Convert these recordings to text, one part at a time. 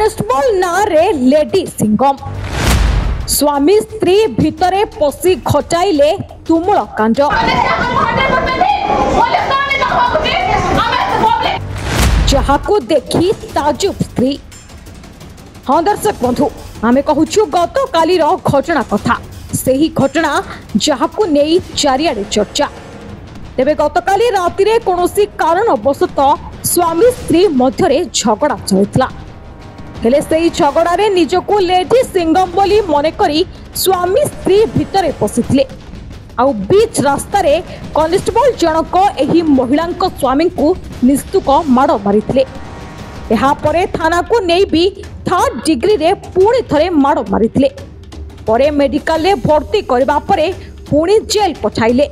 Constable ना रे lady Singham स्वामी स्त्री भितरे पशि घटाइले तुमुल कांड जहाकू देखी ताजुब स्त्री। हाँ दर्शक बंधु आमे कहूछु गत कालीर घटना कथा सेही घटना जहाकू नेई चारियाडे चर्चा। तेबे गतकाली रातिरे कोनोसी कारणवशत स्वामी स्त्री मध्यरे झगड़ा चलुतला हेले सेही झगड़ारे निजको लेडी सिंगम बोली मने करी स्वामी स्त्री भितरे पसिथिले आउ बीच रास्ता रे कनेस्टेबल जनक एही महिलांक स्वामी को निस्तुक माड़ मारिथिले। एहा परे थाना को नेई भी 3rd डिग्री रे पुणी थरे माड़ मारिथिले परे मेडिकल रे भर्ती करबा परे पुणी जेल पठाइले।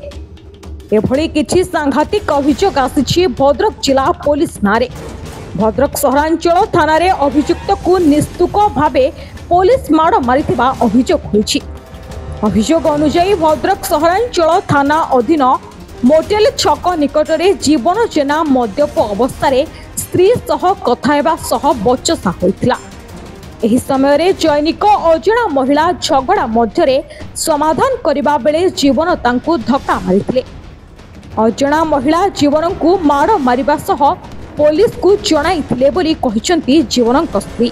एभली किछि सांघातिक अभियोग आसिछि भद्रक जिला पुलिस नारे। भद्रक सहरांचल थाना रे अभियुक्त को निस्तुक भावे पुलिस माड़ मारिथिबा अभियोग होइछि। अभियोग अनुसार भद्रक सहरांचल थाना अधीन मोटेल छक निकटरे जीवन जेना मद्यप अवस्था स्त्री सह कथा हेबा सह बचसा होइथिला। एही समय रे जैनिक अजणा महिला झगड़ा मध्यरे समाधान करिबा बेले जीवन तांकु धक्का मारिथिले। अजणा महिला जीवन को माड़ मारिबा सह पुलिस को जणाइथिले बोली कहिसंती जीवनक स्त्री।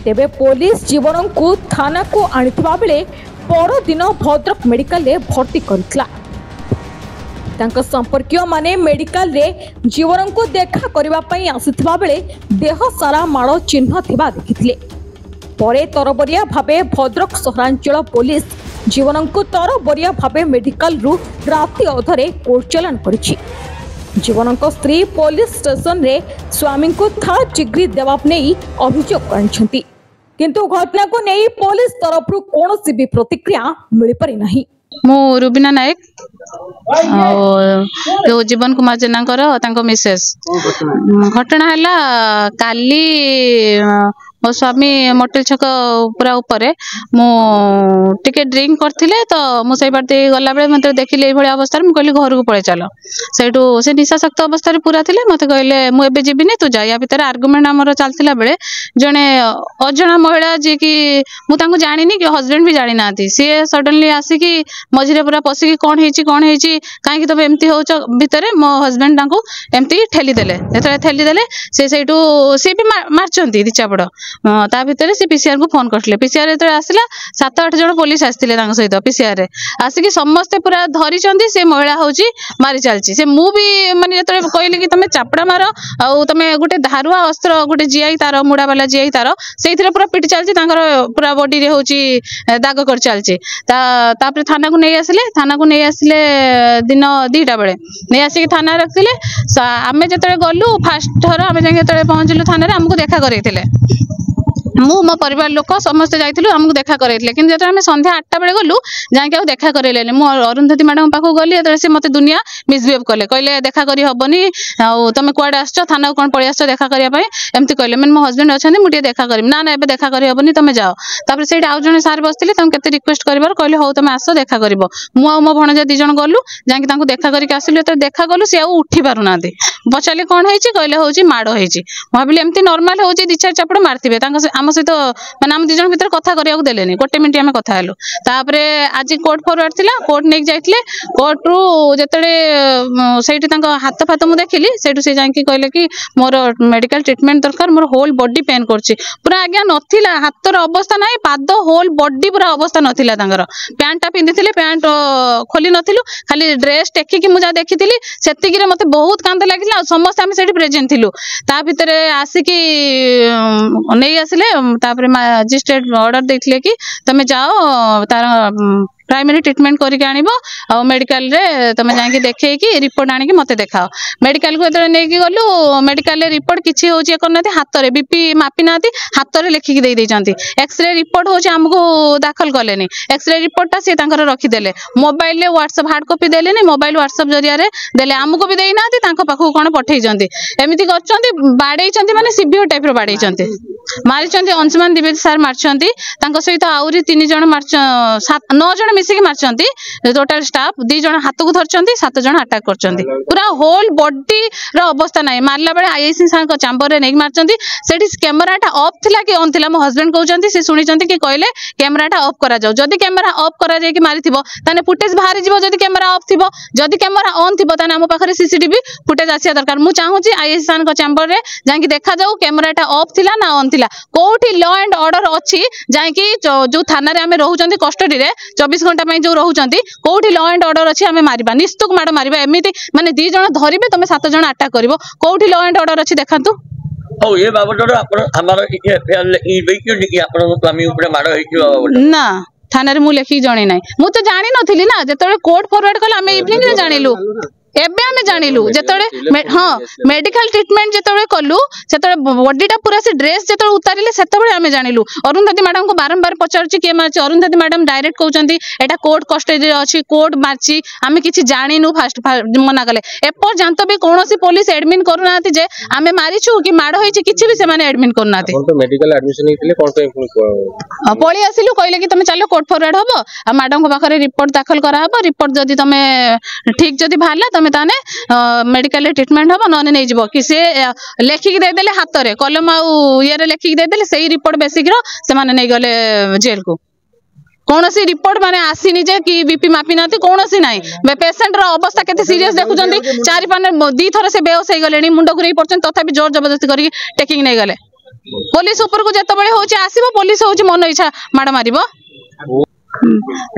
तेबे पुलिस जीवन को थाना को आनिथिबा बेले पर दिन भद्रक मेडिकल रे भर्ती करथिला। तांका संपर्कीय माने मेडिकल रे जीवन को देखा करबा पई आसिथिबा बेले देह सारा माड़ चिन्ह थिबा देखिथिले। परे तरबरिया भाबे भद्रक सहरांचल पुलिस जीवन को तरबरिया भाबे मेडिकल रु राति अधरे कोर्ट चलन करिछि। जीवनक स्त्री पुलिस स्टेशन रे स्वामी को 3rd डिग्री देवा नहीं अभियोग करछंती किंतु घटना को नहीं पुलिस तरफ रु कोनोसी भी प्रतिक्रिया मिल पारि नाही। मु रुबिना नायक जो जीवन कुमार जेना मिसेस घटना है काली मो स्वामी मोटेल छक पूरा ऊपर मुझे ड्रिंक करथिले तो मुझे बाटे गला बेले मत देखिले ये अवस्था में कहली घर को पड़े चल सेठू से निशाशक्त अवस्था पूरा थे मत कहले मुझे जीविनी तू जा या भितर आर्गुमेंट आमर चलता बेले जड़े अजणा महिला जी की मुझे जानी कि हजबैंड भी जानी ना सी सडनली आसिकी मझे पूरा पशिकी कौन है कहीं तुम एमती हो भितर मो हजबैंड एमती ठेलीदेले जो ठेलीदेले सी भी मार्चंती दी चापड़ ता भितर से पीसीआर को फोन करथिले। पीसीआर जो आसला 7-8 जन पुलिस आसते सहित पीसीआर आसिकी समस्ते पूरा धरी से महिला हूँ मारी चलती से मु भी माने जो कहली कि तुम चापड़ा मार आउ तुम गोटे धारुआ अस्त्र गोटे जीआई तार मुड़ा वाला जीआई तार से पूरा पिटी चलती पूरा बॉडी रे हूँ दाग कर चलती थाना को नहीं आसिले थाना को नहीं आसिले दिन 2टा बेले नहीं आसिक थाना रखिले आम जो गलु फास्ट थर आम जो पहुँचलु थाना आमको देखा करते मु मो परिवार लोक समस्ते जाइलु आमको देखा करते कि जो आम संध्या 8टा बेले गलु जाकि देखा करे मु अरुंधति मैडम पाक गली से मत दुनिया मिसबिहेव कले कहले देखा करी हबनी आउ तुम कुआडे आसछ थाना कौन पळि आसछ देखा करिया पई एमती कहले मैंने मो हस्बैंड अच्छा मुझे देखा करी ना एबे देखा करी हबनी तुम जाओ तापर से आउ जने सार बसथिले तुम केते रिक्वेस्ट करबार कहले हो तुम आस देखा करबो मु आ मो भणजा 2 जन गलु जाकि तांको देखा करी आसिलु तो देखा गलु से आउ उठी पारु नांती पचाले कौन है कहले हूँ माड़ होती भाविले एमती नॉर्मल हो 2-4 चापड़ मारथिबे आम सहित माने आम 2 जन भीतर कथा करिया देलेनी 1 मिनिट आम कथा हेलु तापरे आज कोर्ट फॉरवर्ड थिला कोर्ट नेक जाइथिले कोर्ट रु जेतले सेठी तांको हाथ फात मु देखिली सेठु से जांकी कहले कि मोर मेडिकल ट्रीटमेंट दरकार मोर होल बॉडी पेन करछि पूरा आज्ञा नथिला हाथर अवस्था नाही पाद होल बॉडी पूरा अवस्था नथिला तांगर पैंटा पिंदिथिले पैंट खोली नथिलु खाली ड्रेस टेकी कि मु जा देखिथिली सेतिकी रे मते बहुत कांद लागिला समस्त आम सेठी प्रेजेंट थिलु ता भितर आसिकी नहीं आसिले तापर मजिस्ट्रेट ऑर्डर देथिले कि तमे जाओ तार प्राइमरी ट्रीटमेंट करके आनिबो आ मेडिकल रे तमे जाके देखे कि रिपोर्ट आनी कि मते देखाओ मेडिकल को एतरे नै कि गलु मेडिकल रे रिपोर्ट किछि होची एकरनाथि हाथ रे बीपी मापी नाथि हाथ रे लेखि कि देई देचंती एक्सरे रिपोर्ट होची हमको दाखल करलेनी एक्सरे रिपोर्ट ता से तांकर रखि देले मोबाइल रे व्हाट्सएप हार्ड कॉपी देलेनी मोबाइल व्हाट्सएप जरिया रे देले हमको भी देई नाथि तांको पाखु कोन पठेई जंती एमिति करचंती बाडेई चंती माने सिवियर टाइप रो बाडेई चंती मारी चंती अंशुमान द्विवेदी सर मारचंती तांको सहित आउरी 3 जण मार 9 जण मिसिक मारचंती टोटल स्टाफ 2 जण हाथ को धरचंती 7 जण अटैक करचंती पूरा होल बॉडी रो अवस्था नाही मारला बेले आईएससी सान को चैम्बर रे नेक मारचंती सेठी कैमराटा ऑफ थिला कि ऑन थिला मो हस्बैंड कहउचंती से सुनिचंती कि कहले कैमराटा ऑफ करा जाऊ जदी कैमरा ऑफ करा जाय कि मारिथिबो ताने फुटेज बाहरी जीवो जदी कैमरा ऑफ थिबो जदी कैमरा ऑन थिबो ताने हम पाखरे सीसीटीवी फुटेज आसिया दरकार मु चाहूची आईएससी सान को चैम्बर रे जांकी देखा जाऊ कैमराटा ऑफ थिला ना ऑन थिला कोठी लॉ एंड ऑर्डर अछि जांकी जो थाना रे हमें रहउचंती कस्टडी रे 24 घंटा में जो रहउचंती कोठी लॉ एंड ऑर्डर अछि हमें मारिबा निस्तुक माड मारिबा एमिति माने 2 जण धरिबे तमे 7 जण अटैक करबो कोठी लॉ एंड ऑर्डर अछि देखांतु ओ ये बाबत आपण हमारा ई बेक्यू कि आपण स्वामी ऊपर माड होई ना थाना रे मु लेखि जणी नै मु तो जानि नथिली ना जेतले कोर्ट फॉरवर्ड कला हमें इवनिंग रे जानिलु एबे हमें जानिलु जेतले हां मेडिकल ट्रीटमेंट जेतले कलु सेतले बॉडीटा पूरा से ड्रेस जेतले उतारिले सेतबे हमें जानिलु अरुंधति मैडम को बारंबार पचारची के मारची अरुंधति मैडम डायरेक्ट कहउचंती एटा कोर्ट कस्टडी रे अछि कोर्ट मारची हमें किछि जानिनु फास्ट मना कले एपर जानत भी कोनोसी पुलिस एडमिन करूनाती जे हमें मारिछु कि माड होईची किछि भी से माने एडमिन करूनाती कोन तो मेडिकल एडमिशन हेतिले कोन पे पळी आसिलु कहले कि तमे चलो कोर्ट फॉरवर्ड हबो आ मैडम को पाखरे रिपोर्ट दाखल करा हबो रिपोर्ट जदी तमे ठीक जदी भाला ताने मेडिकल ट्रीटमेंट हम नने नहीं जीवो कि से लेखिक दे देले हाथ रे कलम आ ये रे लेखिक दे देले सेही रिपोर्ट बेसिक रो से माने नहीं गले जेल को कोनोसी रिपोर्ट माने आसीनी जे कि बीपी मापी नाती कोनोसी नाही पेशेंट रो अवस्था केते सीरियस देखुचंती 4-5 2 थर से बेहोश हे गलेनी मुंड घुरई पड़चन तथापि जोर जबरदस्ती करी टेकिंग नहीं गले पुलिस ऊपर को जतबळे होची आसीबो पुलिस होची मन इच्छा माड मारिबो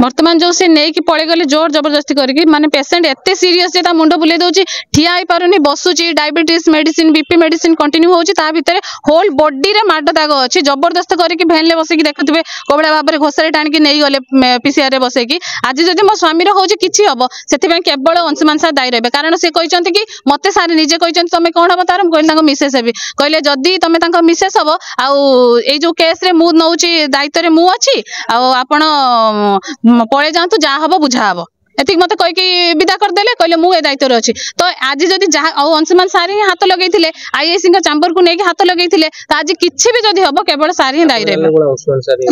वर्तमान जो से नहीं कि पड़े गले जोर जबरदस्ती करके माने पेशेंट एते सीरियस जे ता मुंड बुले दोची ठिया आई पारुनी बसुची diabetes medicine BP medicine continue होची ता भीतर होल बॉडी रे माड दाग अछि जबरदस्त करके भैन ले बसे कि देखथबे कोबळा बाबरे घोसरे टाणी कि नहीं गले पीसीआर रे बसे कि आज जदी मो स्वामी रो होची किछि हबो सेति में केवल अंशुमान सार दायी रहबे कारण से कहिचंती कि मते सारे निजे कहिचंती तमे कोन हबो तार कहले तांको मिसेस हेबी कहले जदी तमे तांको मिसेस हबो आ ए जो केस रे मु नउची दायित्व रे मु अछि आ आपण पळे जांतु जा हबो बुझा हबो एतिक मते कहि कि विदा कर देले कहले मु ए दायित्व रे अछि तो आज जदी जा अंशुमान सार ही हाथ लगेइथिले आईएससी का चैम्बर को नेकी हाथ लगेइथिले त आज किछि भी जदी हबो केवल सार ही दायी रहबे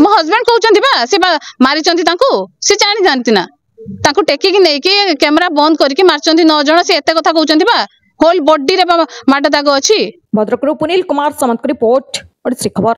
मो हस्बैंड कहउचंती बा से मारिचंती तांको से जानि जानती ना तांको टेकी कि नै कि कैमरा बंद करके मारचंती 9 जण से एते कथा कहउचंती बा होल बॉडी रे माड दाग अछि भद्रकरू पुनील कुमार सामंत रिपोर्ट और श्री खबर।